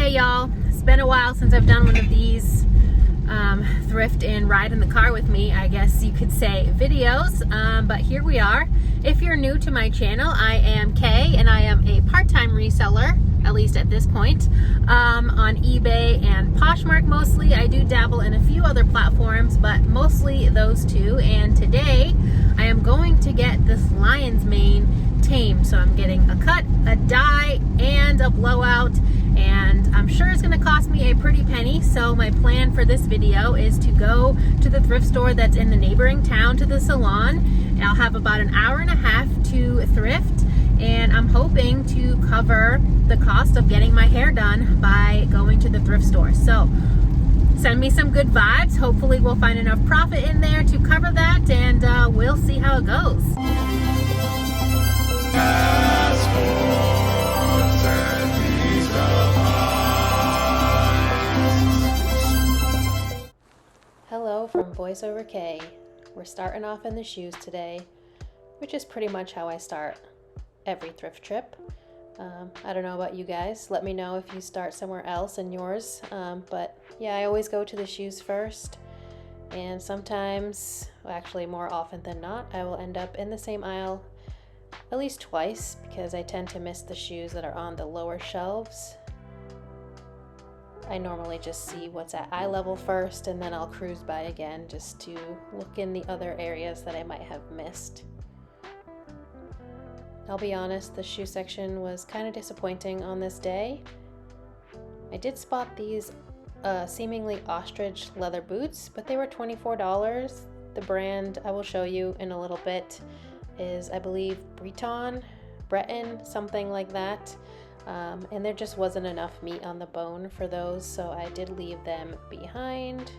Hey y'all, it's been a while since I've done one of these thrift and ride in the car with me, I guess you could say, videos, but here we are. If you're new to my channel, I am Kay and I am a part-time reseller, at least at this point, on eBay and Poshmark mostly. I do dabble in a few other platforms, but mostly those two, and today I am going to get this lion's mane tamed. So I'm getting a cut, a dye, and a blowout, and I'm sure it's going to cost me a pretty penny. So my plan for this video is to go to the thrift store that's in the neighboring town to the salon. I'll have about an hour and a half to thrift, and I'm hoping to cover the cost of getting my hair done by going to the thrift store. So send me some good vibes. Hopefully we'll find enough profit in there to cover that, and we'll see how it goes. Hello from VoiceOver K. We're starting off in the shoes today, which is pretty much how I start every thrift trip. I don't know about you guys. Let me know if you start somewhere else in yours. But yeah, I always go to the shoes first. And sometimes, well, actually more often than not, I will end up in the same aisle at least twice because I tend to miss the shoes that are on the lower shelves. I normally just see what's at eye level first, and then I'll cruise by again just to look in the other areas that I might have missed. I'll be honest, the shoe section was kind of disappointing on this day. I did spot these seemingly ostrich leather boots, but they were $24. The brand I will show you in a little bit is, I believe, Breton, something like that. And there just wasn't enough meat on the bone for those, so I did leave them behind.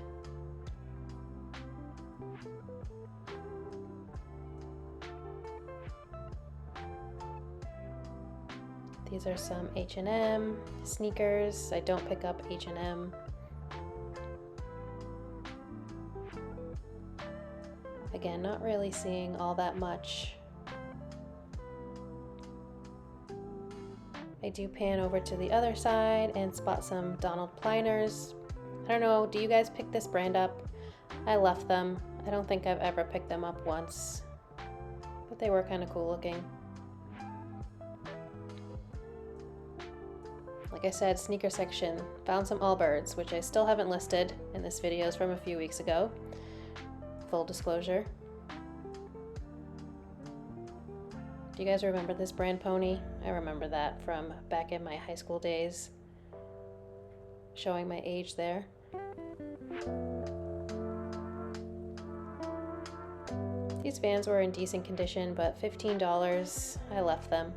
These are some H&M sneakers. I don't pick up H&M. Again, not really seeing all that much. I do pan over to the other side and spot some Donald Pleiners. I don't know, do you guys pick this brand up? I left them. I don't think I've ever picked them up once, but they were kind of cool looking. Like I said, sneaker section. Found some Allbirds, which I still haven't listed, and this video is from a few weeks ago. Full disclosure. Do you guys remember this brand pony? I remember that from back in my high school days. Showing my age there. These Vans were in decent condition, but $15, I left them.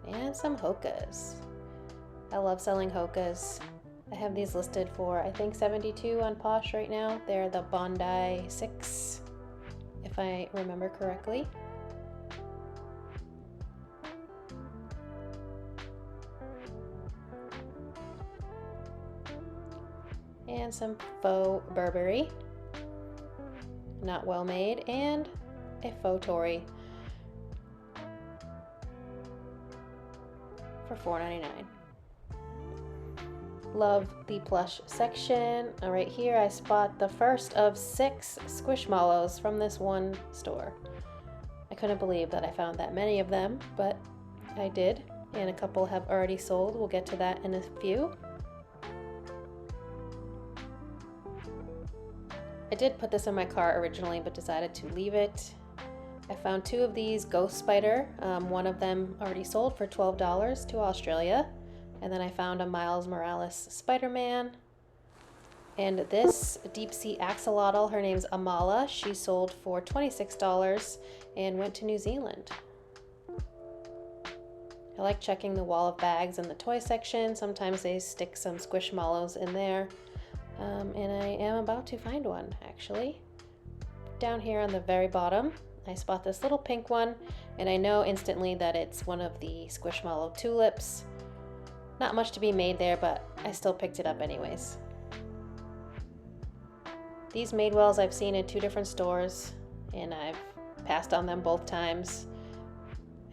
And some Hokas. I love selling Hokas. I have these listed for, I think, $72 on Posh right now. They're the Bondi 6, if I remember correctly. And some faux Burberry. Not well made. And a faux Tory for $4.99. Love the plush section. Right here I spot the first of 6 Squishmallows from this one store. I couldn't believe that I found that many of them, but I did, and a couple have already sold. We'll get to that in a few. I did put this in my car originally, but decided to leave it. I found 2 of these Ghost Spider. One of them already sold for $12 to Australia. And then I found a Miles Morales Spider-Man. And this Deep Sea Axolotl, her name's Amala. She sold for $26 and went to New Zealand. I like checking the wall of bags in the toy section. Sometimes they stick some Squishmallows in there. And I am about to find one, actually. Down here on the very bottom, I spot this little pink one, and I know instantly that it's one of the Squishmallow tulips. Not much to be made there, but I still picked it up anyways. These Madewells I've seen in 2 different stores, and I've passed on them both times.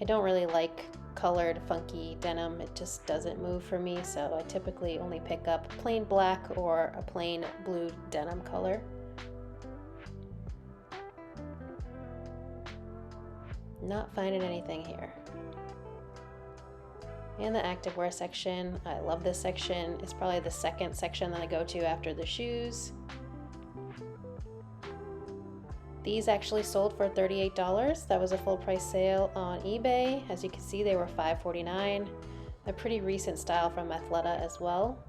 I don't really like colored funky denim. It just doesn't move for me, so I typically only pick up plain black or a plain blue denim color. Not finding anything here. And the activewear section, I love this section. It's probably the second section that I go to after the shoes. These actually sold for $38. That was a full price sale on eBay. As you can see, they were $5.49. A pretty recent style from Athleta as well,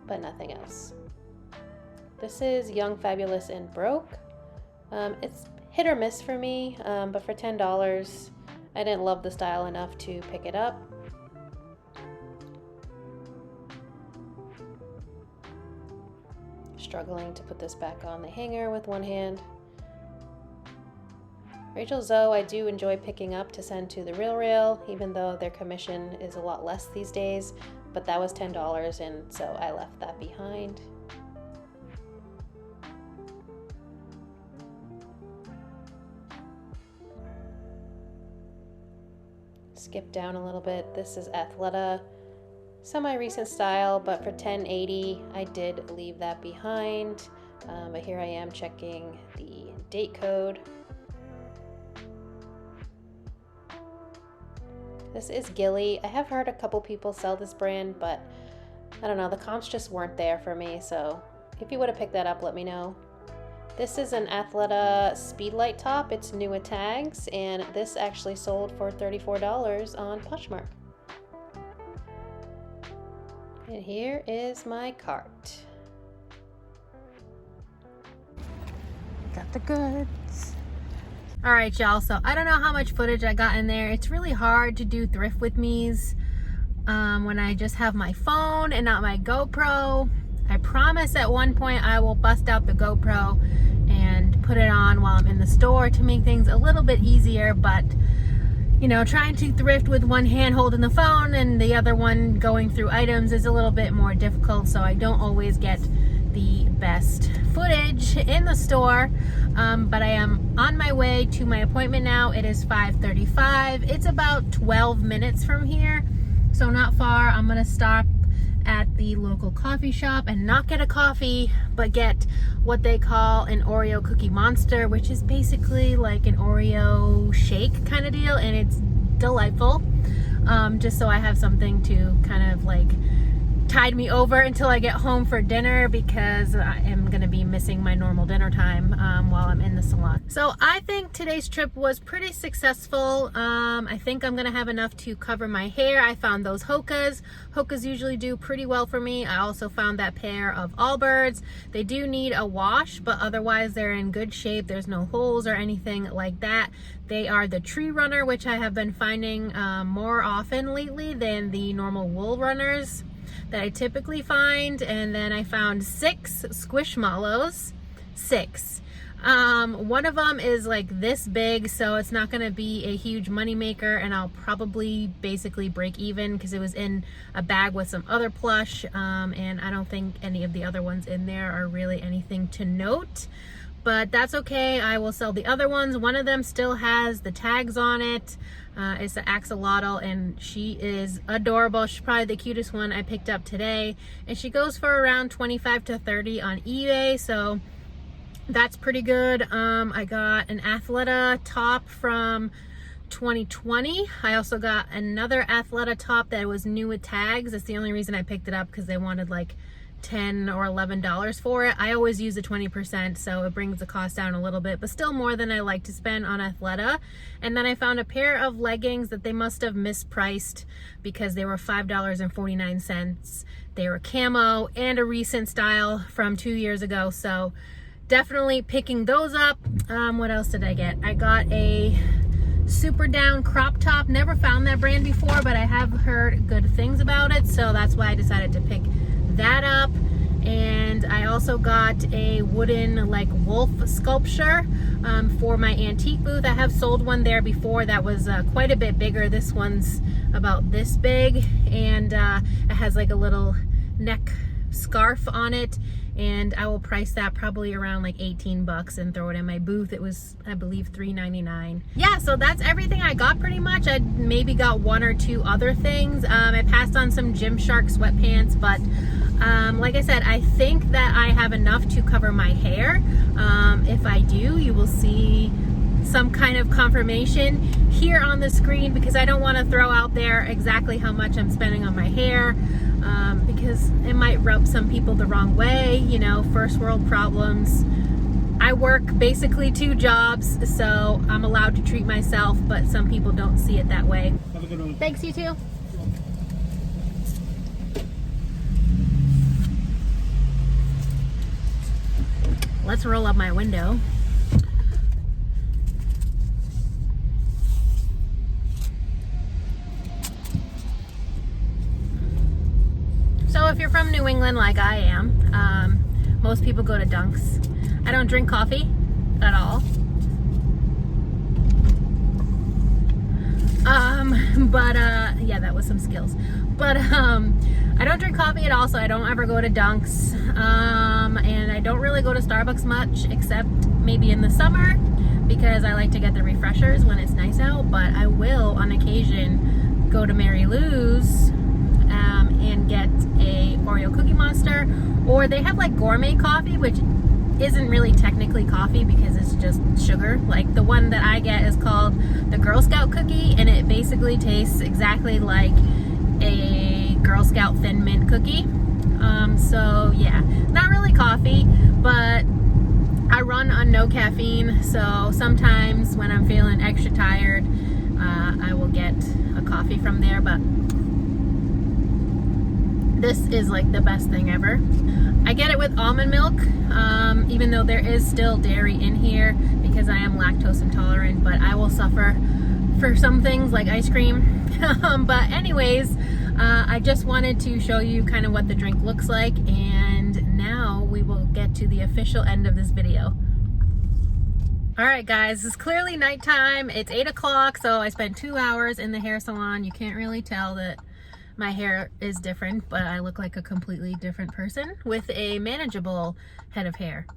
but nothing else. This is Young, Fabulous, and Broke. It's hit or miss for me, but for $10, I didn't love the style enough to pick it up. Struggling to put this back on the hanger with one hand. Rachel Zoe I do enjoy picking up to send to the RealReal, even though their commission is a lot less these days, but that was $10 and so I left that behind. Skip down a little bit. This is Athleta. Semi-recent style, but for $10.80 I did leave that behind, but here I am checking the date code. This is Gilly. I have heard a couple people sell this brand, but I don't know, the comps just weren't there for me, so if you would have picked that up, let me know. This is an Athleta Speedlight top. It's new with tags, and this actually sold for $34 on Poshmark. And here is my cart. Got the goods. All right, y'all, so I don't know how much footage I got in there. It's really hard to do thrift with me's when I just have my phone and not my GoPro. I promise at one point I will bust out the GoPro and put it on while I'm in the store to make things a little bit easier, but you know, trying to thrift with one hand holding the phone and the other one going through items is a little bit more difficult, so I don't always get the best footage in the store, but I am on my way to my appointment now. It is 5:35. It's about 12 minutes from here, so not far. I'm gonna stop at the local coffee shop and not get a coffee, but get what they call an Oreo Cookie Monster, which is basically like an Oreo shake kind of deal, and it's delightful. Just so I have something to kind of like tide me over until I get home for dinner, because I am going to be missing my normal dinner time while I'm in the salon. So I think today's trip was pretty successful. I think I'm going to have enough to cover my hair. I found those Hokas. Hokas usually do pretty well for me. I also found that pair of Allbirds. They do need a wash, but otherwise they're in good shape. There's no holes or anything like that. They are the Tree Runner, which I have been finding more often lately than the normal wool runners that I typically find. And then I found 6 Squishmallows. 6. One of them is like this big, so it's not going to be a huge money maker, and I'll probably basically break even because it was in a bag with some other plush, and I don't think any of the other ones in there are really anything to note. But that's okay. I will sell the other ones. One of them still has the tags on it. It's the axolotl, and she is adorable. She's probably the cutest one I picked up today, and she goes for around $25 to $30 on eBay, so that's pretty good. I got an Athleta top from 2020. I also got another Athleta top that was new with tags. That's the only reason I picked it up, because they wanted like $10 or $11 for it. I always use the 20%, so it brings the cost down a little bit, but still more than I like to spend on Athleta. And then I found a pair of leggings that they must have mispriced because they were $5.49. They were camo and a recent style from 2 years ago, so definitely picking those up. What else did I get? I got a Super Down crop top. Never found that brand before, but I have heard good things about it, so that's why I decided to pick that up. And I also got a wooden like wolf sculpture for my antique booth. I have sold one there before that was quite a bit bigger. This one's about this big, and it has like a little neck scarf on it, and I will price that probably around like 18 bucks and throw it in my booth. It was, I believe, $3.99. Yeah, so that's everything I got pretty much. I maybe got one or two other things. I passed on some Gymshark sweatpants, but like I said, I think that I have enough to cover my hair. If I do, you will see some kind of confirmation here on the screen, because I don't want to throw out there exactly how much I'm spending on my hair, because it might rub some people the wrong way, you know, first world problems. I work basically 2 jobs, so I'm allowed to treat myself, but some people don't see it that way. Have a good one. Thanks, you too. Let's roll up my window. So if you're from New England like I am, most people go to Dunks. I don't drink coffee at all. Yeah, that was some skills. But I don't drink coffee at all, so I don't ever go to Dunks. And I don't really go to Starbucks much, except maybe in the summer, because I like to get the refreshers when it's nice out. But I will, on occasion, go to Mary Lou's and get a Oreo Cookie Monster, or they have like gourmet coffee, which isn't really technically coffee because it's just sugar. Like the one that I get is called the Girl Scout cookie, and it basically tastes exactly like a Girl Scout Thin Mint cookie. So yeah, not really coffee, but I run on no caffeine, so sometimes when I'm feeling extra tired, I will get a coffee from there. But this is like the best thing ever. I get it with almond milk, even though there is still dairy in here because I am lactose intolerant, but I will suffer for some things like ice cream. But anyways, I just wanted to show you kind of what the drink looks like, and now we will get to the official end of this video. All right, guys, it's clearly nighttime. It's 8 o'clock, so I spent 2 hours in the hair salon. You can't really tell that my hair is different, but I look like a completely different person with a manageable head of hair.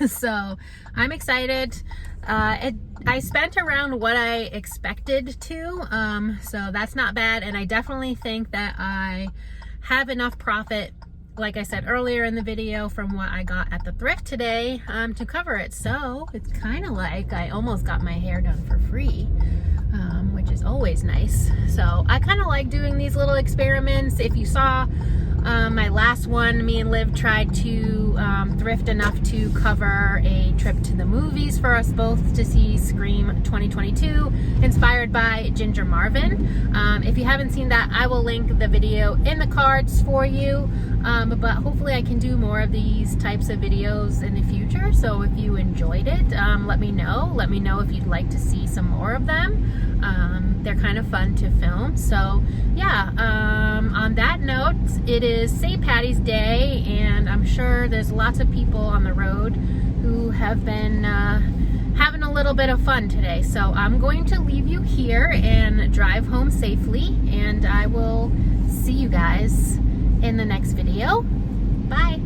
So I'm excited. I spent around what I expected to, so that's not bad, and I definitely think that I have enough profit, like I said earlier in the video, from what I got at the thrift today to cover it. So it's kind of like I almost got my hair done for free, which is always nice. So I kind of like doing these little experiments. If you saw my last one, me and Liv tried to thrift enough to cover a trip to the movies for us both to see Scream 2022, inspired by Ginger Marvin. If you haven't seen that, I will link the video in the cards for you. But hopefully I can do more of these types of videos in the future. So if you enjoyed it, let me know. Let me know if you'd like to see some more of them. They're kind of fun to film. So yeah, on that note, it is St. Patty's Day, and I'm sure there's lots of people on the road who have been having a little bit of fun today. So I'm going to leave you here and drive home safely, and I will see you guys in the next video. Bye.